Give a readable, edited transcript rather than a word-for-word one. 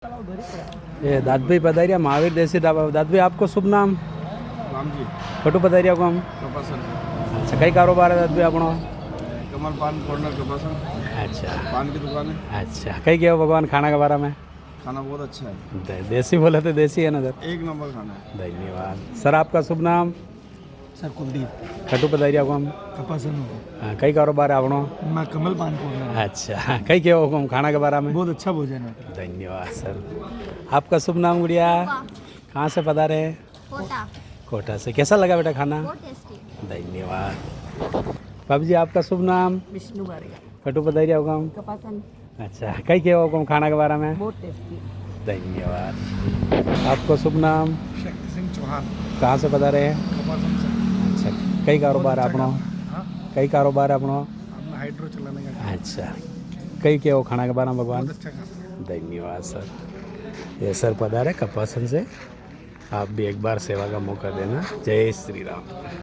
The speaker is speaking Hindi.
ये दाद भाई पधारिया महावीर देसी ढाबा। दाद भाई आपको शुभ नाम? राम जी खटू पधारिया को हम। कपासन अच्छा, कई कारोबार है दाद भाई आपनो? कमल पान कॉर्नर कपासन अच्छा पान की दुकान है। अच्छा, कई गया भगवान खाना के बारे में? खाना बहुत अच्छा है, देसी बोले तो देसी है ना सर? एक नंबर खाना है। धन्यवाद सर। आपका शुभ नाम? सर कुलदीप खटू पधारिया को हम। कपासन हाँ, कई कारोबार है आपनो? मैं कमल पान कॉर्नर। अच्छा, कई क्या हुकुम खाना के बारे में? बहुत अच्छा भोजन है। धन्यवाद सर। आपका शुभ नाम गुड़िया? कहाँ से पधारे? कोटा। कोटा से। कैसा लगा बेटा खाना? बहुत टेस्टी। धन्यवाद। बाबू जी आपका शुभ नाम? विष्णु बारिया। खटू पधारिया हुकुम। कपासन। अच्छा, कई क्या हुकुम खाना के बारे में? बहुत टेस्टी। धन्यवाद। आपको शुभ नाम? शक्ति सिंह चौहान कहाँ से पधारे? कपासन से। अच्छा, कई कारोबार है अपनो? कई कारोबार है अपनो? अपना हाइड्रो चलाने का। अच्छा, कई क्या हो खाना के बारे में भगवान? बहुत अच्छा खाना। धन्यवाद सर। ये सर पधारे कपासन से। आप भी एक बार सेवा का मौका देना। जय श्री राम।